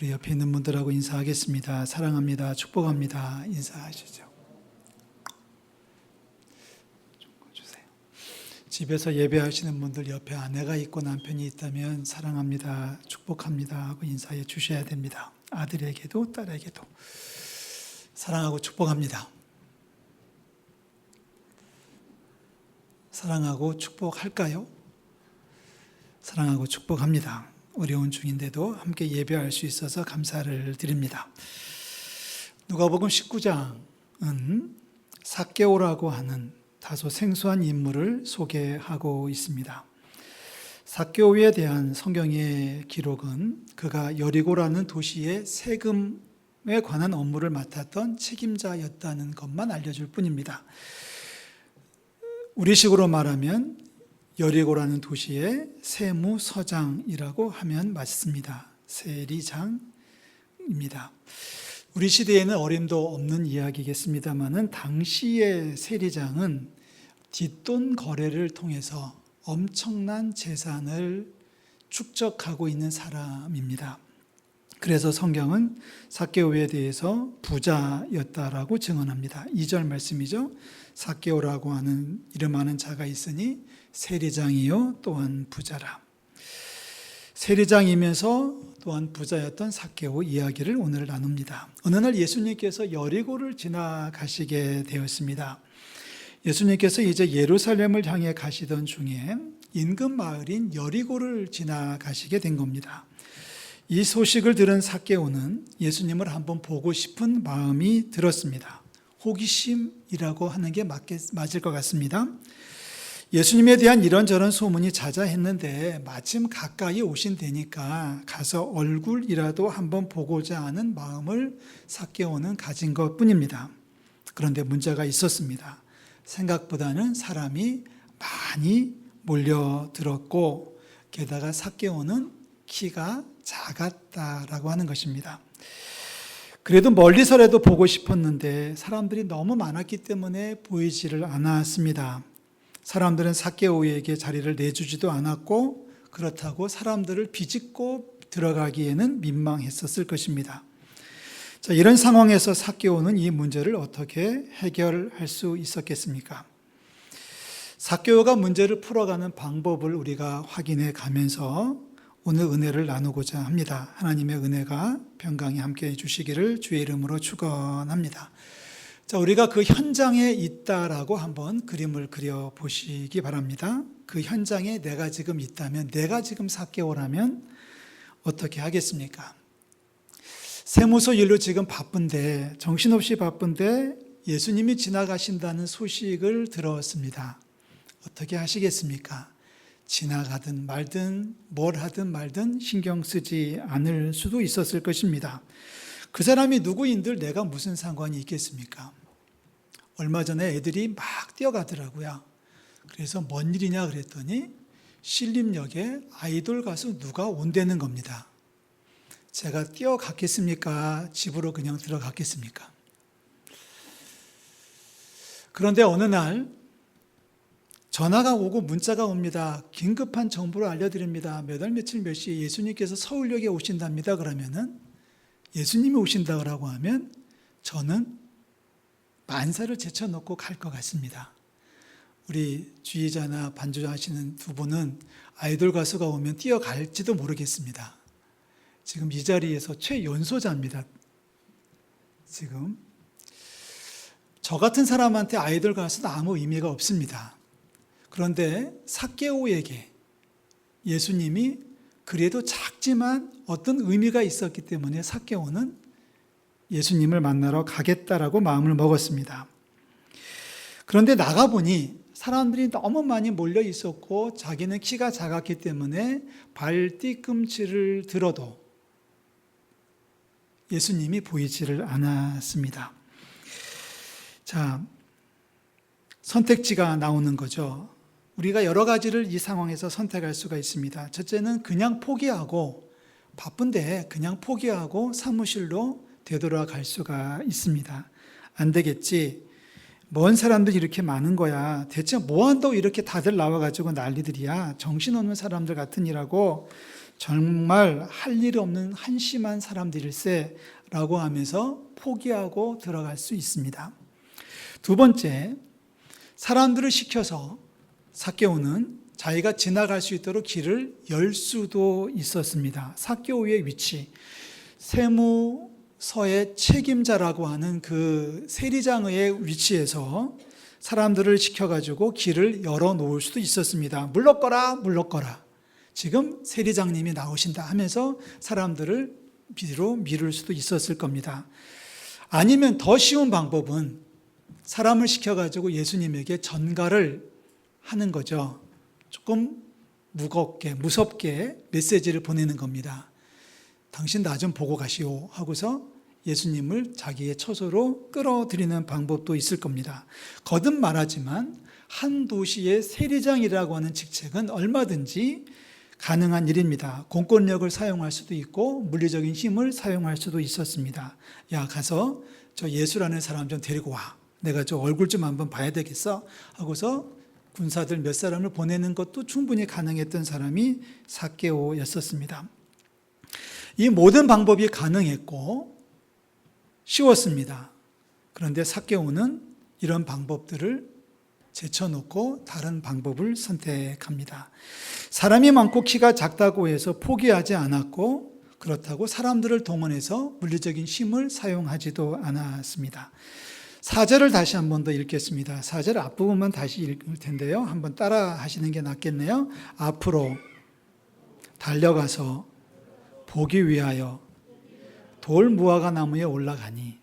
우리 옆에 있는 분들하고 인사하겠습니다. 사랑합니다. 축복합니다. 인사하시죠. 주세요. 집에서 예배하시는 분들 옆에 아내가 있고 남편이 있다면 사랑합니다. 축복합니다. 하고 인사해 주셔야 됩니다. 아들에게도 딸에게도 사랑하고 축복합니다. 사랑하고 축복할까요? 사랑하고 축복합니다. 어려운 중인데도 함께 예배할 수 있어서 감사를 드립니다. 누가복음 19장은 삭개오라고 하는 다소 생소한 인물을 소개하고 있습니다. 삭개오에 대한 성경의 기록은 그가 여리고라는 도시의 세금에 관한 업무를 맡았던 책임자였다는 것만 알려줄 뿐입니다. 우리식으로 말하면 여리고라는 도시의 세무서장이라고 하면 맞습니다. 세리장입니다. 우리 시대에는 어림도 없는 이야기겠습니다만은 당시의 세리장은 뒷돈 거래를 통해서 엄청난 재산을 축적하고 있는 사람입니다. 그래서 성경은 삭개오에 대해서 부자였다라고 증언합니다. 2절 말씀이죠. 삭개오라고 하는 이름하는 자가 있으니 세리장이요 또한 부자라. 세리장이면서 또한 부자였던 삭개오 이야기를 오늘 나눕니다. 어느 날 예수님께서 여리고를 지나가시게 되었습니다. 예수님께서 이제 예루살렘을 향해 가시던 중에 인근 마을인 여리고를 지나가시게 된 겁니다. 이 소식을 들은 삭개오는 예수님을 한번 보고 싶은 마음이 들었습니다. 호기심이라고 하는 게 맞을 것 같습니다. 예수님에 대한 이런저런 소문이 자자했는데 마침 가까이 오신다니까 가서 얼굴이라도 한번 보고자 하는 마음을 삭개오는 가진 것뿐입니다. 그런데 문제가 있었습니다. 생각보다는 사람이 많이 몰려들었고 게다가 삭개오는 키가 작았다라고 하는 것입니다. 그래도 멀리서라도 보고 싶었는데 사람들이 너무 많았기 때문에 보이지를 않았습니다. 사람들은 삭개오에게 자리를 내주지도 않았고 그렇다고 사람들을 비집고 들어가기에는 민망했었을 것입니다. 자, 이런 상황에서 삭개오는 이 문제를 어떻게 해결할 수 있었겠습니까? 삭개오가 문제를 풀어가는 방법을 우리가 확인해 가면서 오늘 은혜를 나누고자 합니다. 하나님의 은혜가 평강히 함께해 주시기를 주의 이름으로 축원합니다. 자, 우리가 그 현장에 있다라고 한번 그림을 그려 보시기 바랍니다. 그 현장에 내가 지금 있다면, 내가 지금 삭개오라면 어떻게 하겠습니까? 세무서 일로 지금 바쁜데, 정신없이 바쁜데 예수님이 지나가신다는 소식을 들었습니다. 어떻게 하시겠습니까? 지나가든 말든 뭘 하든 말든 신경 쓰지 않을 수도 있었을 것입니다. 그 사람이 누구인들 내가 무슨 상관이 있겠습니까? 얼마 전에 애들이 막 뛰어가더라고요. 그래서 뭔 일이냐 그랬더니 신림역에 아이돌 가수 누가 온다는 겁니다. 제가 뛰어갔겠습니까? 집으로 그냥 들어갔겠습니까? 그런데 어느 날 전화가 오고 문자가 옵니다. 긴급한 정보를 알려드립니다. 몇 월 며칠 몇 시에 예수님께서 서울역에 오신답니다. 그러면은 예수님이 오신다고 하면 저는 만사를 제쳐놓고 갈 것 같습니다. 우리 주의자나 반주하시는 두 분은 아이돌 가수가 오면 뛰어갈지도 모르겠습니다. 지금 이 자리에서 최연소자입니다. 지금 저 같은 사람한테 아이돌 가수는 아무 의미가 없습니다. 그런데 삭개오에게 예수님이 그래도 작지만 어떤 의미가 있었기 때문에 삭개오는 예수님을 만나러 가겠다라고 마음을 먹었습니다. 그런데 나가보니 사람들이 너무 많이 몰려 있었고 자기는 키가 작았기 때문에 발 뒤꿈치를 들어도 예수님이 보이지를 않았습니다. 자, 선택지가 나오는 거죠. 우리가 여러 가지를 이 상황에서 선택할 수가 있습니다. 첫째는 그냥 포기하고 바쁜데 그냥 포기하고 사무실로 되돌아갈 수가 있습니다. 안 되겠지. 뭔 사람들이 이렇게 많은 거야. 대체 뭐 한다고 이렇게 다들 나와가지고 난리들이야. 정신없는 사람들 같으니라고 정말 할 일 없는 한심한 사람들일세 라고 하면서 포기하고 들어갈 수 있습니다. 두 번째, 사람들을 시켜서 삭개오는 자기가 지나갈 수 있도록 길을 열 수도 있었습니다. 삭개오의 위치, 세무서의 책임자라고 하는 그 세리장의 위치에서 사람들을 시켜가지고 길을 열어놓을 수도 있었습니다. 물러거라, 물러거라. 지금 세리장님이 나오신다 하면서 사람들을 뒤로 미룰 수도 있었을 겁니다. 아니면 더 쉬운 방법은 사람을 시켜가지고 예수님에게 전가를 하는 거죠. 조금 무겁게, 무섭게 메시지를 보내는 겁니다. 당신 나 좀 보고 가시오 하고서 예수님을 자기의 처소로 끌어들이는 방법도 있을 겁니다. 거듭 말하지만 한 도시의 세리장이라고 하는 직책은 얼마든지 가능한 일입니다. 공권력을 사용할 수도 있고 물리적인 힘을 사용할 수도 있었습니다. 야, 가서 저 예수라는 사람 좀 데리고 와. 내가 저 얼굴 좀 한번 봐야 되겠어? 하고서 군사들 몇 사람을 보내는 것도 충분히 가능했던 사람이 삭개오였었습니다. 이 모든 방법이 가능했고 쉬웠습니다. 그런데 삭개오는 이런 방법들을 제쳐놓고 다른 방법을 선택합니다. 사람이 많고 키가 작다고 해서 포기하지 않았고 그렇다고 사람들을 동원해서 물리적인 힘을 사용하지도 않았습니다. 4절을 다시 한 번 더 읽겠습니다. 4절 앞부분만 다시 읽을 텐데요. 한번 따라 하시는 게 낫겠네요. 앞으로 달려가서 보기 위하여 돌 무화과 나무에 올라가니.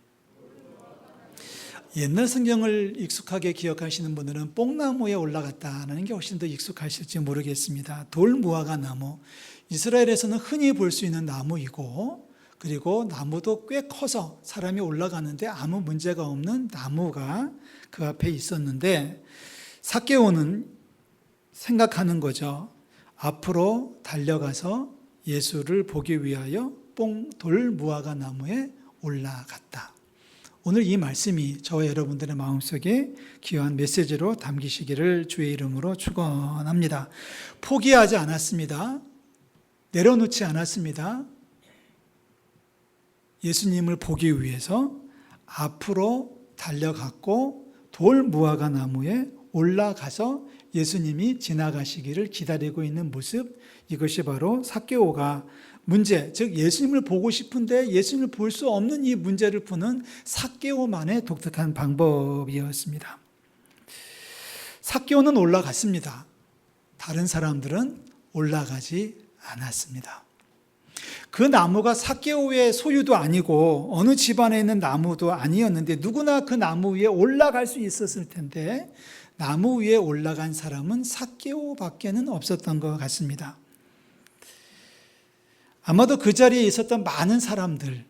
옛날 성경을 익숙하게 기억하시는 분들은 뽕나무에 올라갔다는 게 훨씬 더 익숙하실지 모르겠습니다. 돌 무화과 나무, 이스라엘에서는 흔히 볼 수 있는 나무이고 그리고 나무도 꽤 커서 사람이 올라가는데 아무 문제가 없는 나무가 그 앞에 있었는데 삭개오는 생각하는 거죠. 앞으로 달려가서 예수를 보기 위하여 돌 무화과 나무에 올라갔다. 오늘 이 말씀이 저와 여러분들의 마음속에 귀한 메시지로 담기시기를 주의 이름으로 축원합니다. 포기하지 않았습니다. 내려놓지 않았습니다. 예수님을 보기 위해서 앞으로 달려갔고 돌 무화과 나무에 올라가서 예수님이 지나가시기를 기다리고 있는 모습, 이것이 바로 삭개오가 문제, 즉 예수님을 보고 싶은데 예수님을 볼 수 없는 이 문제를 푸는 삭개오만의 독특한 방법이었습니다. 삭개오는 올라갔습니다. 다른 사람들은 올라가지 않았습니다. 그 나무가 삭개오의 소유도 아니고 어느 집안에 있는 나무도 아니었는데 누구나 그 나무 위에 올라갈 수 있었을 텐데 나무 위에 올라간 사람은 삭개오밖에는 없었던 것 같습니다. 아마도 그 자리에 있었던 많은 사람들,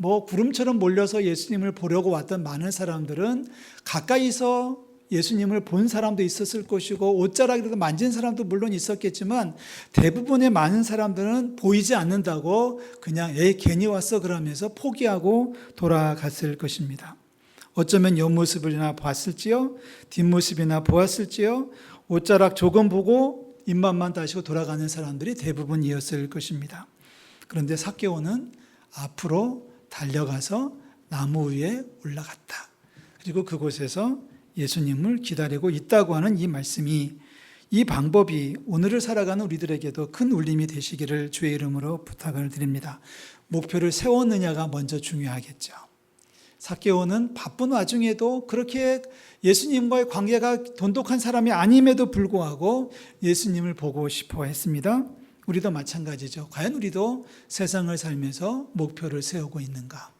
구름처럼 몰려서 예수님을 보려고 왔던 많은 사람들은 가까이서 예수님을 본 사람도 있었을 것이고 옷자락이라도 만진 사람도 물론 있었겠지만 대부분의 많은 사람들은 보이지 않는다고 그냥 괜히 왔어 그러면서 포기하고 돌아갔을 것입니다. 어쩌면 옆모습이나 봤을지요, 뒷모습이나 보았을지요, 옷자락 조금 보고 입맛만 다시고 돌아가는 사람들이 대부분이었을 것입니다. 그런데 삭개오는 앞으로 달려가서 나무 위에 올라갔다. 그리고 그곳에서 예수님을 기다리고 있다고 하는 이 말씀이, 이 방법이 오늘을 살아가는 우리들에게도 큰 울림이 되시기를 주의 이름으로 부탁을 드립니다. 목표를 세웠느냐가 먼저 중요하겠죠. 삭개오는 바쁜 와중에도 그렇게 예수님과의 관계가 돈독한 사람이 아님에도 불구하고 예수님을 보고 싶어 했습니다. 우리도 마찬가지죠. 과연 우리도 세상을 살면서 목표를 세우고 있는가?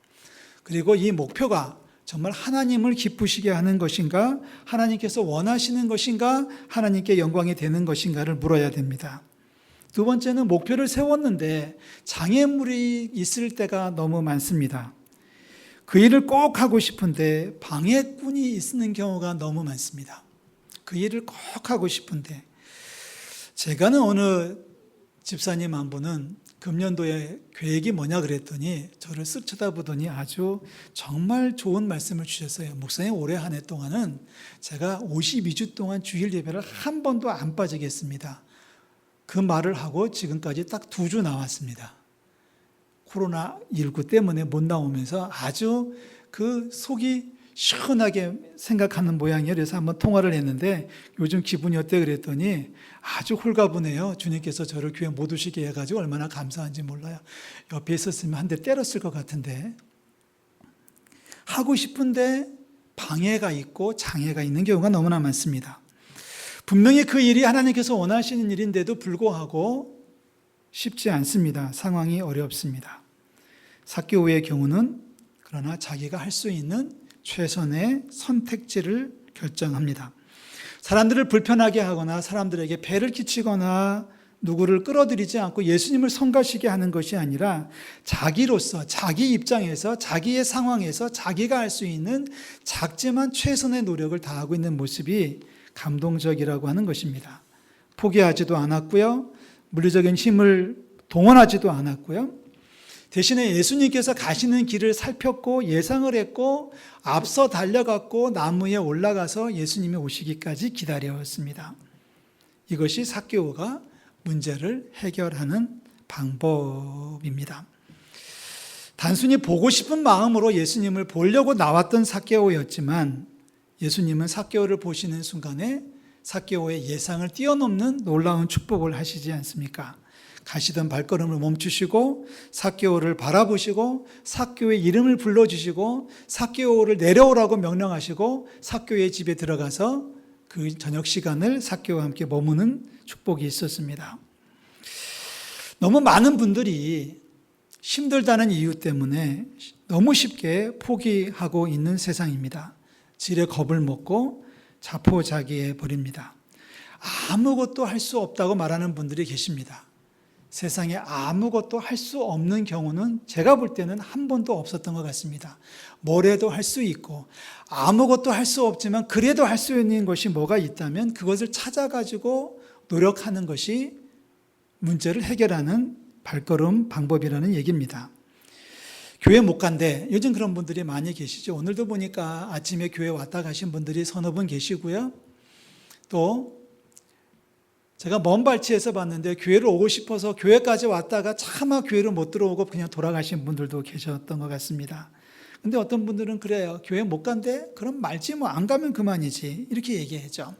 그리고 이 목표가 정말 하나님을 기쁘시게 하는 것인가? 하나님께서 원하시는 것인가? 하나님께 영광이 되는 것인가를 물어야 됩니다. 두 번째는 목표를 세웠는데 장애물이 있을 때가 너무 많습니다. 그 일을 꼭 하고 싶은데 방해꾼이 있는 경우가 너무 많습니다. 그 일을 꼭 하고 싶은데, 제가 아는 어느 집사님 한 분은 금년도에 계획이 뭐냐 그랬더니 저를 쓱 쳐다보더니 아주 정말 좋은 말씀을 주셨어요. 목사님, 올해 한 해 동안은 제가 52주 동안 주일 예배를 한 번도 안 빠지겠습니다. 그 말을 하고 지금까지 딱 2주 나왔습니다. 코로나19 때문에 못 나오면서 아주 그 속이 시원하게 생각하는 모양이에요. 그래서 한번 통화를 했는데 요즘 기분이 어때 그랬더니 아주 홀가분해요. 주님께서 저를 교회 못 오시게 해가지고 얼마나 감사한지 몰라요. 옆에 있었으면 한 대 때렸을 것 같은데, 하고 싶은데 방해가 있고 장애가 있는 경우가 너무나 많습니다. 분명히 그 일이 하나님께서 원하시는 일인데도 불구하고 쉽지 않습니다. 상황이 어렵습니다. 삭개오의 경우는 그러나 자기가 할 수 있는 최선의 선택지를 결정합니다. 사람들을 불편하게 하거나 사람들에게 배를 끼치거나 누구를 끌어들이지 않고 예수님을 성가시게 하는 것이 아니라 자기로서, 자기 입장에서, 자기의 상황에서 자기가 할 수 있는 작지만 최선의 노력을 다하고 있는 모습이 감동적이라고 하는 것입니다. 포기하지도 않았고요. 물리적인 힘을 동원하지도 않았고요. 대신에 예수님께서 가시는 길을 살폈고 예상을 했고 앞서 달려갔고 나무에 올라가서 예수님이 오시기까지 기다렸습니다. 이것이 삭개오가 문제를 해결하는 방법입니다. 단순히 보고 싶은 마음으로 예수님을 보려고 나왔던 삭개오였지만 예수님은 삭개오를 보시는 순간에 삭개오의 예상을 뛰어넘는 놀라운 축복을 하시지 않습니까? 가시던 발걸음을 멈추시고 삭개오를 바라보시고 삭개오의 이름을 불러주시고 삭개오를 내려오라고 명령하시고 삭개오의 집에 들어가서 그 저녁 시간을 삭개오와 함께 머무는 축복이 있었습니다. 너무 많은 분들이 힘들다는 이유 때문에 너무 쉽게 포기하고 있는 세상입니다. 질에 겁을 먹고 자포자기해 버립니다. 아무것도 할 수 없다고 말하는 분들이 계십니다. 세상에 아무것도 할 수 없는 경우는 제가 볼 때는 한 번도 없었던 것 같습니다. 뭐래도 할 수 있고 아무것도 할 수 없지만 그래도 할 수 있는 것이 뭐가 있다면 그것을 찾아가지고 노력하는 것이 문제를 해결하는 발걸음 방법이라는 얘기입니다. 교회 못 간대. 요즘 그런 분들이 많이 계시죠. 오늘도 보니까 아침에 교회 왔다 가신 분들이 서너 분 계시고요. 또 제가 먼 발치에서 봤는데 교회를 오고 싶어서 교회까지 왔다가 차마 교회를 못 들어오고 그냥 돌아가신 분들도 계셨던 것 같습니다. 근데 어떤 분들은 그래요. 교회 못 간대? 그럼 말지 뭐 안 가면 그만이지. 이렇게 얘기하죠.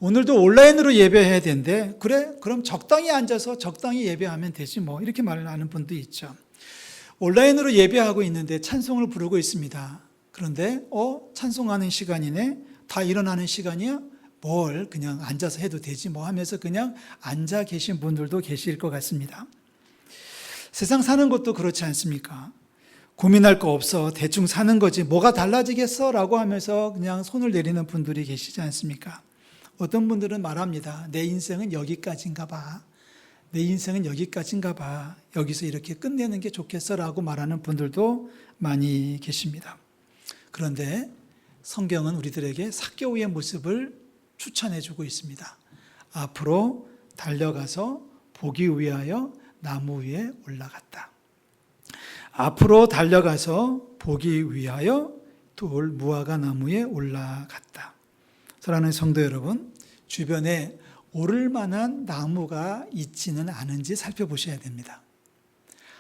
오늘도 온라인으로 예배해야 된대. 그래? 그럼 적당히 앉아서 적당히 예배하면 되지 뭐. 이렇게 말을 하는 분도 있죠. 온라인으로 예배하고 있는데 찬송을 부르고 있습니다. 그런데 찬송하는 시간이네? 다 일어나는 시간이야? 뭘 그냥 앉아서 해도 되지 뭐 하면서 그냥 앉아 계신 분들도 계실 것 같습니다. 세상 사는 것도 그렇지 않습니까? 고민할 거 없어 대충 사는 거지 뭐가 달라지겠어 라고 하면서 그냥 손을 내리는 분들이 계시지 않습니까? 어떤 분들은 말합니다. 내 인생은 여기까지인가 봐. 내 인생은 여기까지인가 봐. 여기서 이렇게 끝내는 게 좋겠어 라고 말하는 분들도 많이 계십니다. 그런데 성경은 우리들에게 삭개오의 모습을 추천해주고 있습니다. 앞으로 달려가서 보기 위하여 나무 위에 올라갔다. 앞으로 달려가서 보기 위하여 돌 무화과 나무에 올라갔다. 사랑하는 성도 여러분, 주변에 오를 만한 나무가 있지는 않은지 살펴보셔야 됩니다.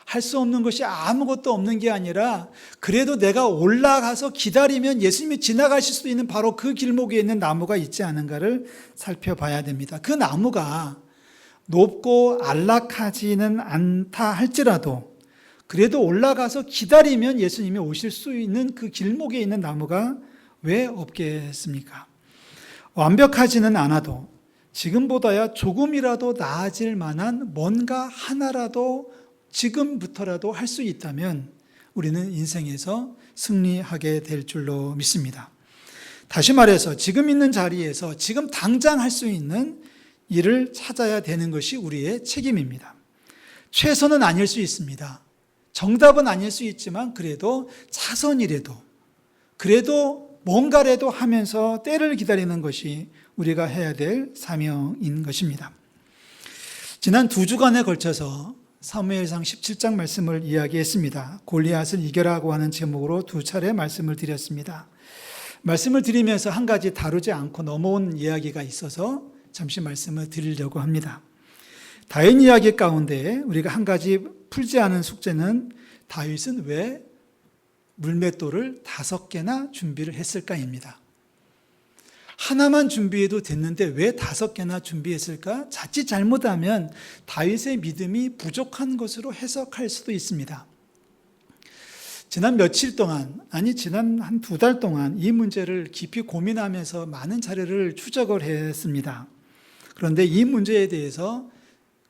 할 수 없는 것이 아무것도 없는 게 아니라 그래도 내가 올라가서 기다리면 예수님이 지나가실 수 있는 바로 그 길목에 있는 나무가 있지 않은가를 살펴봐야 됩니다. 그 나무가 높고 안락하지는 않다 할지라도 그래도 올라가서 기다리면 예수님이 오실 수 있는 그 길목에 있는 나무가 왜 없겠습니까? 완벽하지는 않아도 지금보다야 조금이라도 나아질 만한 뭔가 하나라도 지금부터라도 할 수 있다면 우리는 인생에서 승리하게 될 줄로 믿습니다. 다시 말해서 지금 있는 자리에서 지금 당장 할 수 있는 일을 찾아야 되는 것이 우리의 책임입니다. 최선은 아닐 수 있습니다. 정답은 아닐 수 있지만 그래도 차선이라도 그래도 뭔가라도 하면서 때를 기다리는 것이 우리가 해야 될 사명인 것입니다. 지난 2주간에 걸쳐서 사무엘상 17장 말씀을 이야기했습니다. 골리앗을 이겨라고 하는 제목으로 2차례 말씀을 드렸습니다. 말씀을 드리면서 한 가지 다루지 않고 넘어온 이야기가 있어서 잠시 말씀을 드리려고 합니다. 다윗 이야기 가운데 우리가 한 가지 풀지 않은 숙제는 다윗은 왜 물맷돌을 5개나 준비를 했을까입니다. 하나만 준비해도 됐는데 왜 5개나 준비했을까? 자칫 잘못하면 다윗의 믿음이 부족한 것으로 해석할 수도 있습니다. 지난 며칠 동안, 지난 한 2달 동안 이 문제를 깊이 고민하면서 많은 자료를 추적을 했습니다. 그런데 이 문제에 대해서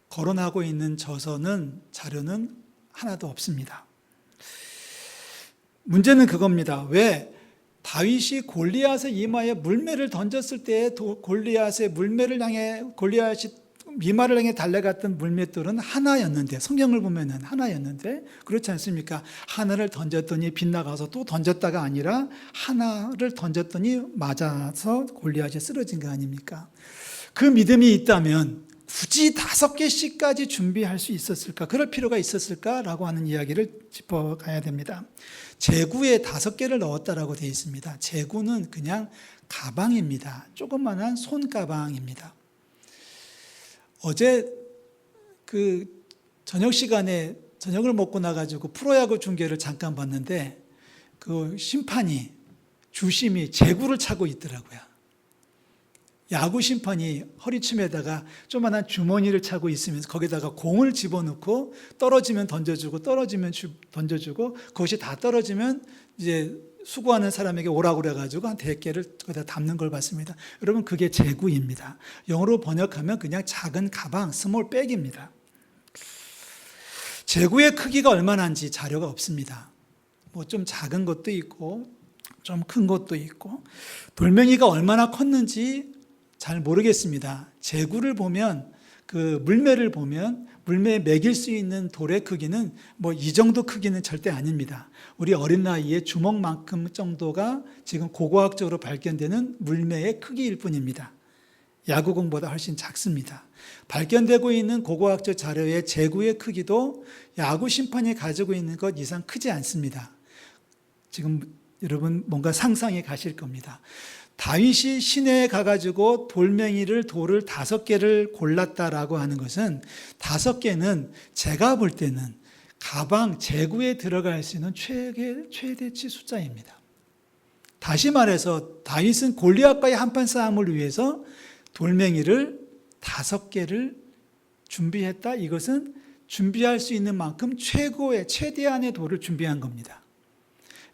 거론하고 있는 자료는 하나도 없습니다. 문제는 그겁니다. 왜 다윗이 골리앗의 이마에 물매를 던졌을 때 골리앗의 이마를 향해 달려갔던 물맷돌은 하나였는데, 성경을 보면은 하나였는데 그렇지 않습니까? 하나를 던졌더니 빗나가서 또 던졌다가 아니라 하나를 던졌더니 맞아서 골리앗이 쓰러진 거 아닙니까? 그 믿음이 있다면 굳이 5개씩까지 준비할 수 있었을까? 그럴 필요가 있었을까라고 하는 이야기를 짚어가야 됩니다. 제구에 5개를 넣었다라고 되어 있습니다. 제구는 그냥 가방입니다. 조그만한 손가방입니다. 어제 저녁 시간에 저녁을 먹고 나가지고 프로야구 중계를 잠깐 봤는데 그 심판이 주심이 제구를 차고 있더라고요. 야구 심판이 허리춤에다가 조그만한 주머니를 차고 있으면서 거기다가 공을 집어넣고 떨어지면 던져주고 떨어지면 던져주고 그것이 다 떨어지면 이제 수고하는 사람에게 오라고 그래가지고 한 100개를 거기다 담는 걸 봤습니다. 여러분 그게 제구입니다. 영어로 번역하면 그냥 작은 가방, 스몰 백입니다. 제구의 크기가 얼마나인지 자료가 없습니다. 뭐 좀 작은 것도 있고 좀 큰 것도 있고 돌멩이가 얼마나 컸는지 잘 모르겠습니다. 제구를 보면 그 물매를 보면 물매에 매길 수 있는 돌의 크기는 뭐 이 정도 크기는 절대 아닙니다. 우리 어린 나이에 주먹만큼 정도가 지금 고고학적으로 발견되는 물매의 크기일 뿐입니다. 야구공보다 훨씬 작습니다. 발견되고 있는 고고학적 자료의 제구의 크기도 야구 심판이 가지고 있는 것 이상 크지 않습니다. 지금 여러분 뭔가 상상해 가실 겁니다. 다윗이 시내에 가가지고 돌을 5개를 골랐다라고 하는 것은 5개는 제가 볼 때는 가방, 제구에 들어갈 수 있는 최대치 숫자입니다. 다시 말해서 다윗은 골리앗과의 한판 싸움을 위해서 돌멩이를 5개를 준비했다. 이것은 준비할 수 있는 만큼 최대한의 돌을 준비한 겁니다.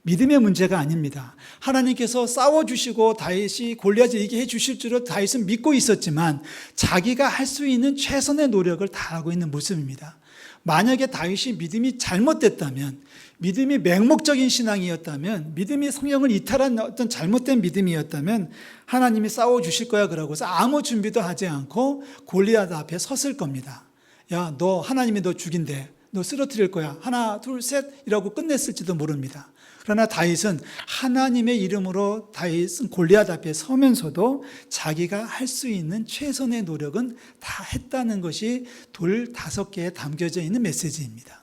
믿음의 문제가 아닙니다. 하나님께서 싸워주시고 다윗이 골리앗을 이기게 해주실 줄을 다윗은 믿고 있었지만 자기가 할 수 있는 최선의 노력을 다하고 있는 모습입니다. 만약에 다윗이 믿음이 잘못됐다면, 믿음이 맹목적인 신앙이었다면, 믿음이 성령을 이탈한 어떤 잘못된 믿음이었다면 하나님이 싸워주실 거야 그러고서 아무 준비도 하지 않고 골리앗 앞에 섰을 겁니다. 야, 하나님이 너 죽인대. 너 쓰러뜨릴 거야. 하나, 둘, 셋 이라고 끝냈을지도 모릅니다. 그러나 다윗은 하나님의 이름으로 다윗은 골리앗 앞에 서면서도 자기가 할 수 있는 최선의 노력은 다 했다는 것이 돌 5개에 담겨져 있는 메시지입니다.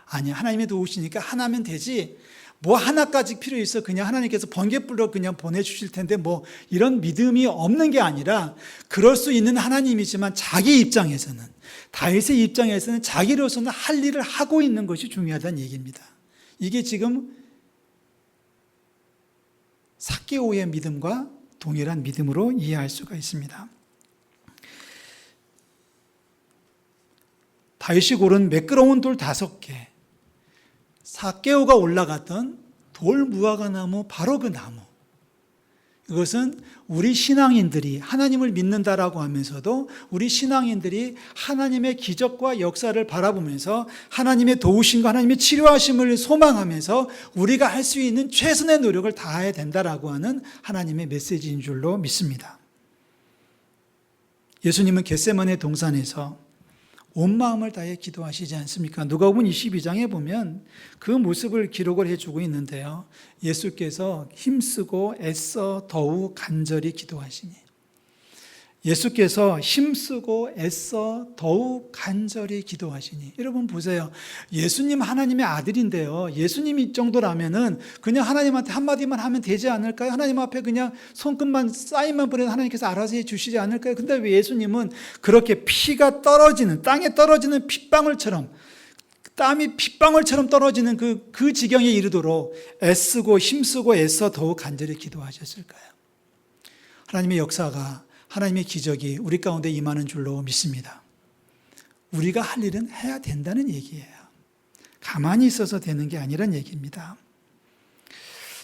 아니, 하나님이 도우시니까 하나면 되지. 뭐 하나까지 필요 있어. 그냥 하나님께서 번개불로 그냥 보내주실 텐데 뭐 이런 믿음이 없는 게 아니라 그럴 수 있는 하나님이지만 자기 입장에서는, 다윗의 입장에서는 자기로서는 할 일을 하고 있는 것이 중요하다는 얘기입니다. 이게 지금 삭개오의 믿음과 동일한 믿음으로 이해할 수가 있습니다. 다윗이 고른 매끄러운 돌 5개, 삭개오가 올라갔던 돌 무화과나무, 바로 그 나무. 이것은 우리 신앙인들이 하나님을 믿는다라고 하면서도 우리 신앙인들이 하나님의 기적과 역사를 바라보면서 하나님의 도우심과 하나님의 치료하심을 소망하면서 우리가 할 수 있는 최선의 노력을 다해야 된다라고 하는 하나님의 메시지인 줄로 믿습니다. 예수님은 겟세마네 동산에서 온 마음을 다해 기도하시지 않습니까? 누가복음 22장에 보면 그 모습을 기록을 해주고 있는데요. 예수께서 힘쓰고 애써 더욱 간절히 기도하시니, 예수께서 힘쓰고 애써 더욱 간절히 기도하시니. 여러분 보세요. 예수님 하나님의 아들인데요. 예수님이 이 정도라면은 그냥 하나님한테 한마디만 하면 되지 않을까요? 하나님 앞에 그냥 손끝만 사인만 보내도 하나님께서 알아서 해 주시지 않을까요? 근데 왜 예수님은 그렇게 피가 떨어지는, 땅에 떨어지는 핏방울처럼, 땀이 핏방울처럼 떨어지는 그 지경에 이르도록 애쓰고 힘쓰고 애써 더욱 간절히 기도하셨을까요? 하나님의 역사가, 하나님의 기적이 우리 가운데 임하는 줄로 믿습니다. 우리가 할 일은 해야 된다는 얘기예요. 가만히 있어서 되는 게 아니란 얘기입니다.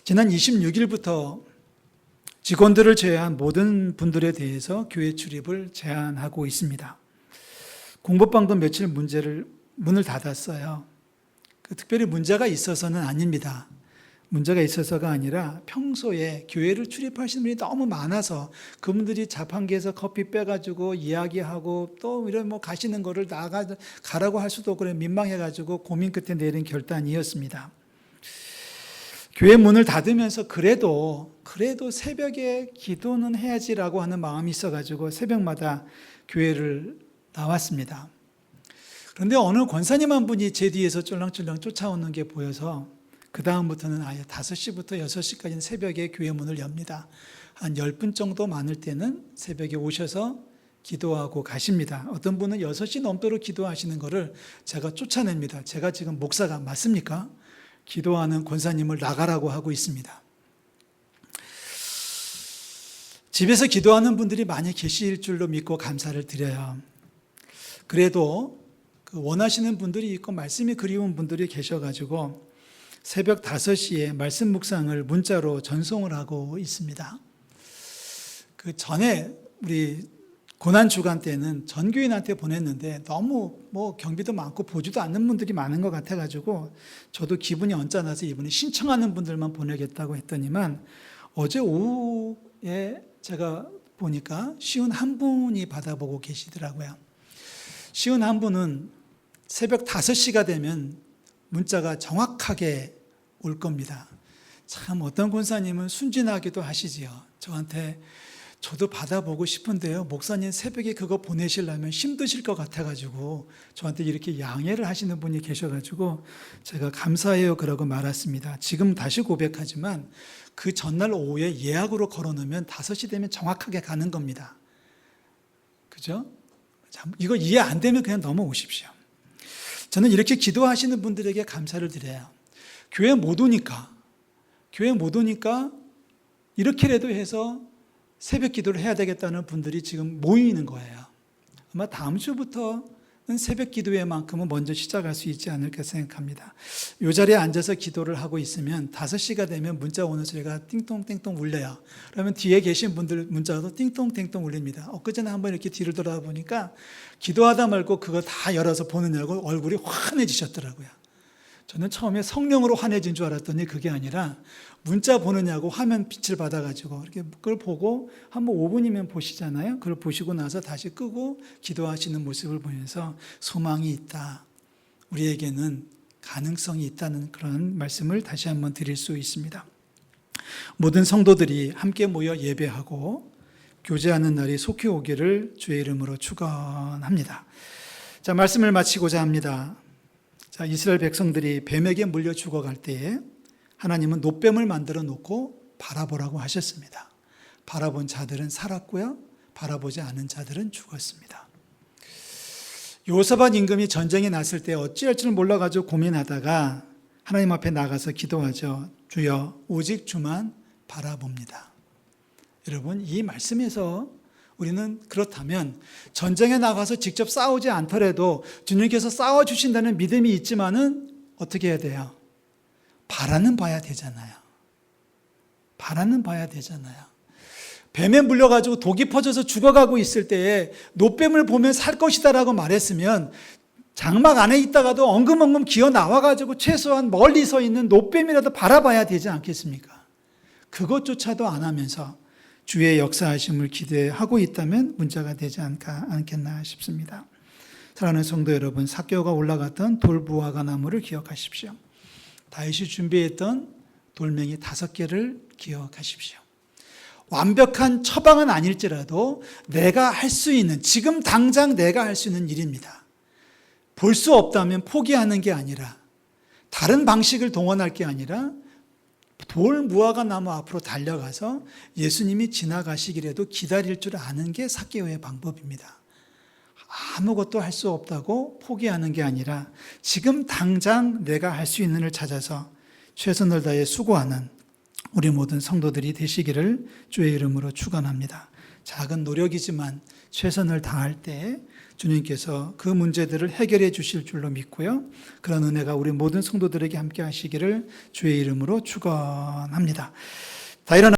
지난 26일부터 직원들을 제외한 모든 분들에 대해서 교회 출입을 제한하고 있습니다. 공부방도 며칠 문을 닫았어요. 특별히 문제가 있어서는 아닙니다. 문제가 있어서가 아니라 평소에 교회를 출입하시는 분이 너무 많아서 그분들이 자판기에서 커피 빼가지고 이야기하고 또 이런 가시는 거를 가라고 할 수도 없고 민망해가지고 고민 끝에 내린 결단이었습니다. 교회 문을 닫으면서 그래도 새벽에 기도는 해야지라고 하는 마음이 있어가지고 새벽마다 교회를 나왔습니다. 그런데 어느 권사님 한 분이 제 뒤에서 쫄랑쫄랑 쫓아오는 게 보여서 그 다음부터는 아예 5시부터 6시까지는 새벽에 교회 문을 엽니다. 한 10분 정도 많을 때는 새벽에 오셔서 기도하고 가십니다. 어떤 분은 6시 넘도록 기도하시는 것을 제가 쫓아냅니다. 제가 지금 목사가 맞습니까? 기도하는 권사님을 나가라고 하고 있습니다. 집에서 기도하는 분들이 많이 계실 줄로 믿고 감사를 드려요. 그래도 원하시는 분들이 있고 말씀이 그리운 분들이 계셔가지고 새벽 5시에 말씀 묵상을 문자로 전송을 하고 있습니다. 그 전에 우리 고난주간 때는 전 교인한테 보냈는데 너무 경비도 많고 보지도 않는 분들이 많은 것 같아가지고 저도 기분이 언짢아서 이분이 신청하는 분들만 보내겠다고 했더니만 어제 오후에 제가 보니까 51분이 받아보고 계시더라고요. 51분은 새벽 5시가 되면 문자가 정확하게 올 겁니다. 참 어떤 권사님은 순진하기도 하시지요. 저한테 저도 받아보고 싶은데요. 목사님 새벽에 그거 보내시려면 힘드실 것 같아가지고 저한테 이렇게 양해를 하시는 분이 계셔가지고 제가 감사해요 그러고 말았습니다. 지금 다시 고백하지만 그 전날 오후에 예약으로 걸어놓으면 5시 되면 정확하게 가는 겁니다. 그죠? 이거 이해 안 되면 그냥 넘어오십시오. 저는 이렇게 기도하시는 분들에게 감사를 드려요. 교회 못 오니까 이렇게라도 해서 새벽 기도를 해야 되겠다는 분들이 지금 모이는 거예요. 아마 다음 주부터는 새벽 기도회만큼은 먼저 시작할 수 있지 않을까 생각합니다. 이 자리에 앉아서 기도를 하고 있으면 5시가 되면 문자 오는 소리가 띵똥띵똥 울려요. 그러면 뒤에 계신 분들 문자도 띵똥띵똥 울립니다. 엊그제는 한번 이렇게 뒤를 돌아보니까 기도하다 말고 그거 다 열어서 보느냐고 얼굴이 환해지셨더라고요. 저는 처음에 성령으로 환해진 줄 알았더니 그게 아니라 문자 보느냐고 화면 빛을 받아가지고 이렇게 그걸 보고 한번 5분이면 보시잖아요. 그걸 보시고 나서 다시 끄고 기도하시는 모습을 보면서 소망이 있다. 우리에게는 가능성이 있다는 그런 말씀을 다시 한번 드릴 수 있습니다. 모든 성도들이 함께 모여 예배하고 교제하는 날이 속히 오기를 주의 이름으로 축원합니다. 자, 말씀을 마치고자 합니다. 자, 이스라엘 백성들이 뱀에게 물려 죽어갈 때에 하나님은 놋뱀을 만들어 놓고 바라보라고 하셨습니다. 바라본 자들은 살았고요. 바라보지 않은 자들은 죽었습니다. 여호사밧 임금이 전쟁이 났을 때 어찌할 줄 몰라가지고 고민하다가 하나님 앞에 나가서 기도하죠. 주여 오직 주만 바라봅니다. 여러분 이 말씀에서 우리는 그렇다면 전쟁에 나가서 직접 싸우지 않더라도 주님께서 싸워주신다는 믿음이 있지만은 어떻게 해야 돼요? 바라는 봐야 되잖아요. 바라는 봐야 되잖아요. 뱀에 물려가지고 독이 퍼져서 죽어가고 있을 때에 놋뱀을 보면 살 것이다라고 말했으면 장막 안에 있다가도 엉금엉금 기어 나와가지고 최소한 멀리 서 있는 놋뱀이라도 바라봐야 되지 않겠습니까? 그것조차도 안 하면서 주의 역사하심을 기대하고 있다면 문제가 되지 않겠나 싶습니다. 사랑하는 성도 여러분, 삭개오가 올라갔던 돌무화과 나무를 기억하십시오. 다윗이 준비했던 돌멩이 5개를 기억하십시오. 완벽한 처방은 아닐지라도 내가 할 수 있는, 지금 당장 내가 할 수 있는 일입니다. 볼 수 없다면 포기하는 게 아니라, 다른 방식을 동원할 게 아니라 돌 무화과 나무 앞으로 달려가서 예수님이 지나가시기라도 기다릴 줄 아는 게 삭개오의 방법입니다. 아무것도 할 수 없다고 포기하는 게 아니라 지금 당장 내가 할 수 있는 일을 찾아서 최선을 다해 수고하는 우리 모든 성도들이 되시기를 주의 이름으로 축원합니다. 작은 노력이지만 최선을 다할 때 주님께서 그 문제들을 해결해 주실 줄로 믿고요. 그런 은혜가 우리 모든 성도들에게 함께 하시기를 주의 이름으로 축원합니다. 다 일어나